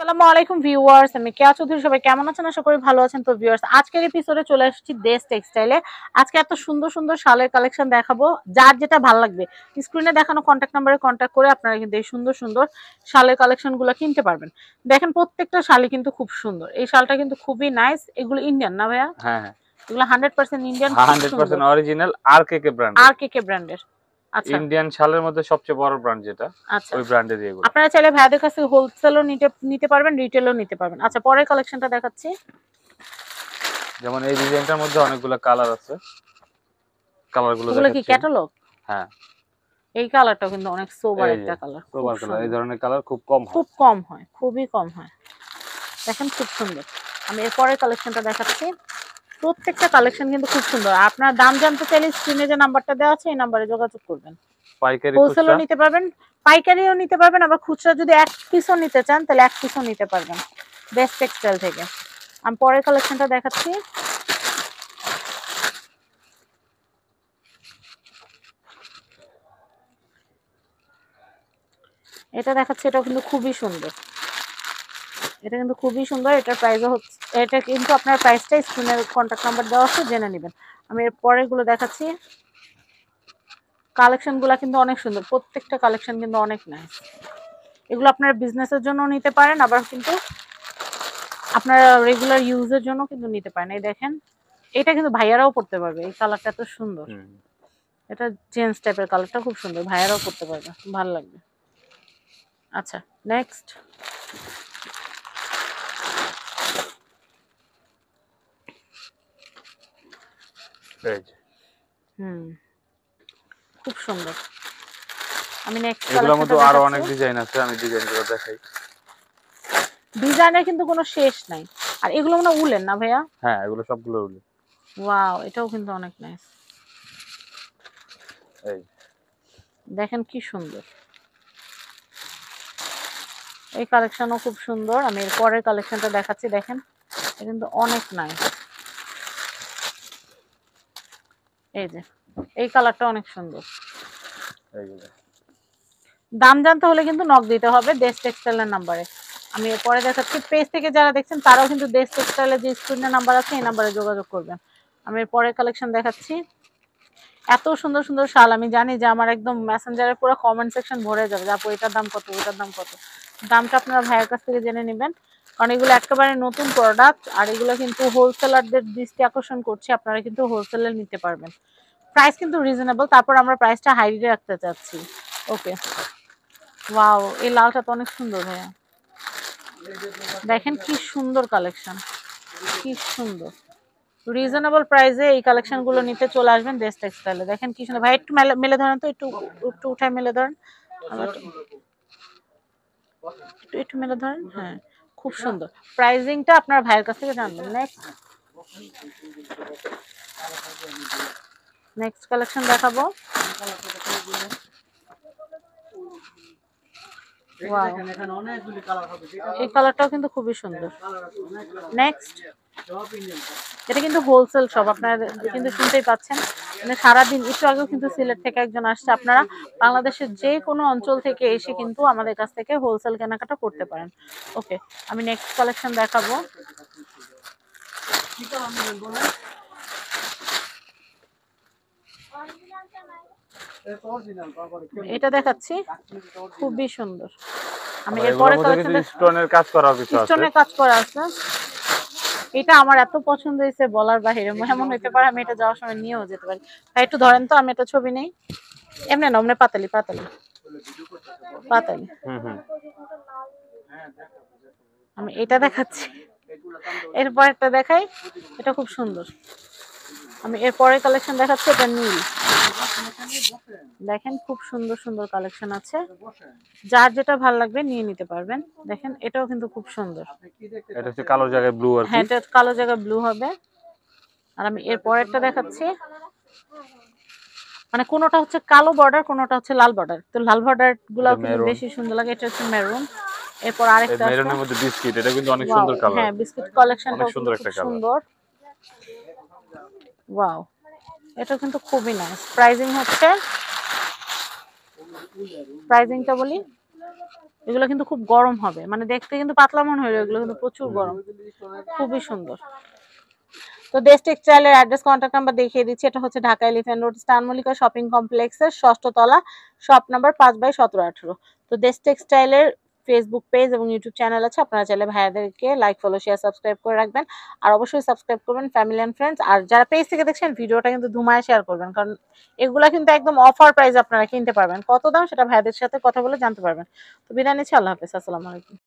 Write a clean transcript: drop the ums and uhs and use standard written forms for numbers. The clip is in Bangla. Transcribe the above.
আসসালামু আলাইকুম ভিউয়ার্স, আমি কেয়া চৌধুরী। সবাই কেমন আছেন? আশা করি ভালো আছেন। তো ভিউয়ার্স, আজকের এপিসোডে চলে এসেছি দেশ টেক্সটাইলে। আজকে এত সুন্দর সুন্দর শালের কালেকশন দেখাবো, যার যেটা ভালো লাগবে স্ক্রিনে দেখানো কন্ট্যাক্ট নাম্বারে কন্ট্যাক্ট করে আপনারা কিন্তু এই সুন্দর সুন্দর শালের কালেকশনগুলো কিনতে পারবেন। দেখেন প্রত্যেকটা শালই কিন্তু খুব সুন্দর। এই শালটা কিন্তু খুবই নাইস। এগুলো ইন্ডিয়ান না ভাইয়া? হ্যাঁ হ্যাঁ, এগুলো 100% ইন্ডিয়ান, খুব সুন্দর। 100% অরিজিনাল আরকেকে ব্র্যান্ডের। আরকেকে ব্র্যান্ডের। আচ্ছা ইন্ডিয়ান শালের মধ্যে সবচেয়ে বড় ব্র্যান্ড যেটা, আচ্ছা, ওই ব্র্যান্ডেরই এগুলো। আপনারা চাইলে ভাইয়াদের কাছে হোলসেলও নিতে পারবেন, রিটেলও নিতে পারবেন। আচ্ছা, পরের কালেকশনটা দেখাচ্ছি। যেমন এই ডিজাইনটার মধ্যে অনেকগুলো কালার আছে, কালারগুলো এগুলো কি দেখাচ্ছি। ক্যাটালগ? হ্যাঁ, এই কালারটা কিন্তু অনেক সোবার এই যে একটা কালার, খুব সোবার কালার, এই সুন্দর। ধরনের কালার খুব কম হয়। খুব কম হয়, খুবই কম হয়। দেখেন খুব সুন্দর। আমি এরপরের কালেকশনটা দেখাচ্ছি। প্রত্যেকটা কালেকশন কিন্তু খুব সুন্দর। আপনার দাম জানতে চাইলে স্ক্রিনে যে নাম্বারটা দেওয়া আছে এই নাম্বারে যোগাযোগ করবেন। পাইকারি হোলসেলও খুচরা নিতে পারবেন, পাইকারিও নিতে পারবেন, আবার খুচরা যদি এক পিসও নিতে চান তাহলে এক পিসও নিতে পারবেন বেস্ট টেক্সটাইল থেকে। আমি পরের কালেকশনটা দেখাচ্ছি। এটা দেখাচ্ছি, এটাও কিন্তু খুবই সুন্দর। এটা কিন্তু খুবই সুন্দর। এটার প্রাইসও হচ্ছে, এটা কিন্তু আপনার প্রাইসটা স্ক্রিনের কন্ট্যাক্ট নাম্বার দেওয়া আছে, জেনে নেবেন। আমি এর পরেরগুলো দেখাচ্ছি। কালেকশনগুলো কিন্তু অনেক সুন্দর, প্রত্যেকটা কালেকশন কিন্তু অনেক নাইস। এগুলো আপনারা বিজনেসের জন্য নিতে পারেন, আবার কিন্তু আপনারা রেগুলার ইউজের জন্য কিন্তু নিতে পারেন। এই দেখেন, এটা কিন্তু ভাইয়ারাও পড়তে পারবে। এই কালারটা এত সুন্দর। এটা জেন্টস টাইপের কালারটা খুব সুন্দর, ভাইয়ারাও পড়তে পারবে, ভালো লাগবে। আচ্ছা, নেক্সট। খুব সুন্দর। আমি নেক্সট এগুলোর মধ্যে কালেকশনটা আরো দেখাচ্ছি। অনেক ডিজাইন আছে, আমি ডিজাইনগুলো দেখাই। ডিজাইনের কিন্তু কোনো শেষ নাই। আর এগুলো মনে উলেন না ভাইয়া? হ্যাঁ, এগুলো সবগুলো উল। ওয়াও, এটাও কিন্তু অনেক নাইস। এই দেখেন কি সুন্দর। এই কালেকশনও খুব সুন্দর। আমি এর পরের কালেকশনটা দেখাচ্ছি। দেখেন, এটা কিন্তু অনেক নাইস। এই যে এই কালারটা অনেক সুন্দর। এই যে দাম জানতে হলে কিন্তু নক দিতে হবে দেশ টেক্সটাইলের নাম্বারে। আমি এরপরে দেখাচ্ছি। পেজ থেকে যারা দেখছেন তারাও কিন্তু দেশ টেক্সটাইলের যে স্ক্রিনের নাম্বার আছে এই নাম্বারে যোগাযোগ করবেন। আমি এর পরের কালেকশন দেখাচ্ছি। এত সুন্দর সুন্দর শাল, আমি জানি যে আমার একদম মেসেঞ্জারে পুরো কমেন্ট সেকশন ভরে যাবে, আপু এটার দাম কত, ওটার দাম কত। দামটা আপনারা ভাইয়ের কাছ থেকে জেনে নেবেন, কারণ এগুলো একেবারে নতুন প্রোডাক্ট। আর এগুলো কিন্তু হোলসেলারদের দৃষ্টি আকর্ষণ করছে, আপনারা কিন্তু হোলসেলে নিতে পারবেন। প্রাইস কিন্তু রিজনেবল, তারপর আমরা প্রাইসটা হাই রাখতে চাচ্ছি। ওকে, ওয়াও, এই লালটা তো অনেক সুন্দর ভাইয়া। দেখেন কি সুন্দর কালেকশন, কি সুন্দর। রিজনেবল প্রাইসে এই কালেকশনগুলো নিতে চলে আসবেন দেশ টেক্সটাইলে। দেখেন কি সুন্দর। ভাই একটু মেলে ধরেন তো, একটু একটু উঠায় মেলে ধরেন, একটু মেলে ধরেন। হ্যাঁ, খুব সুন্দর। প্রাইজিংটা আপনার ভাইয়ের কাছ থেকে জানবেন। নেক্সট কালেকশন দেখাবো। এই কালারটাও কিন্তু খুবই সুন্দর। নেক্সট, এটা কিন্তু হোলসেল শপ, আপনারা কিন্তু শুনতেই পাচ্ছেন। মানে সারাদিন, একটু আগেও কিন্তু সিলেট থেকে একজন আসছে। আপনারা বাংলাদেশের যে কোনো অঞ্চল থেকে এসে কিন্তু আমাদের কাছ থেকে হোলসেল কেনাকাটা করতে পারেন। ওকে, আমি নেক্সট কালেকশন দেখাবো। এটা দেখাচ্ছি, খুবই সুন্দর। আমি এরপরে কালেকশনটা, স্টোনের কাজ করা কিছু আছে। স্টোনের কাজ করা আছে। এটা আমার এত পছন্দ হয়েছে বলার বাহিরে। এমন হইতে পারে আমি এটা যাওয়ার সময় নিয়েও যেতে পারি। ভাই একটু ধরেন তো, আমি একটা ছবি নেই। এমনি না, অমনি পাতালি পাতালি পাতালি। আমি এটা দেখাচ্ছি, এরপর একটা দেখাই। এটা খুব সুন্দর। আমি এরপরের কালেকশন দেখাচ্ছি। এটা নীল। দেখেন খুব সুন্দর সুন্দর কালেকশন আছে, যার যেটা ভালো লাগবে নিয়ে নিতে পারবেন। দেখেন এটাও কিন্তু খুব সুন্দর। এটা হচ্ছে কালো জায়গায় ব্লু আর কি। হ্যাঁ, এটা কালো জায়গায় ব্লু হবে। আর আমি এর পরেরটা দেখাচ্ছি। মানে কোনোটা হচ্ছে কালো বর্ডার, কোনোটা হচ্ছে লাল বর্ডার। তো লাল বর্ডার গুলাও কিন্তু বেশি সুন্দর লাগে। এটা হচ্ছে মেরুন। এরপর আরেকটা আছে মেরুনের মধ্যে বিস্কিট, এটা কিন্তু অনেক ওয়াও, সুন্দর কালার। হ্যাঁ, বিস্কিট কালেকশনটাও অনেক সুন্দর খুব একটা কালার। সুন্দর। ওয়াও, এটা কিন্তু খুবই নাইস। প্রাইজিং হচ্ছে, প্রাইজিংটা বলি, এগুলো কিন্তু খুব গরম হবে, মানে দেখতে কিন্তু পাতলা মনে হয়, এগুলো কিন্তু প্রচুর গরম, খুবই সুন্দর। তো দেশ টেক্সটাইলের অ্যাড্রেস কন্ট্যাক্ট নাম্বার দেখিয়ে দিচ্ছি। এটা হচ্ছে Dhaka elephant road star Mallika shopping কমপ্লেক্সের 6ষ্ঠ তলা, শপ নাম্বার 5/17-18। তো দেশ টেক্সটাইলের ফেসবুক পেজ এবং ইউটিউব চ্যানেল আছে, আপনারা চাইলে ভাইয়াদেরকে লাইক, ফলো, শেয়ার, সাবস্ক্রাইব করে রাখবেন। আর অবশ্যই সাবস্ক্রাইব করবেন ফ্যামিলি অ্যান্ড ফ্রেন্ডস। আর যারা পেজ থেকে দেখছেন ভিডিওটা কিন্তু ধুমায় শেয়ার করবেন, কারণ এগুলা কিন্তু একদম অফার প্রাইস আপনারা কিনতে পারবেন। কত দাম সেটা ভাইয়াদের সাথে কথা বলে জানতে পারবেন। তো বিদায় নিচ্ছি, আল্লাহ হাফেজ, আসসালামু আলাইকুম।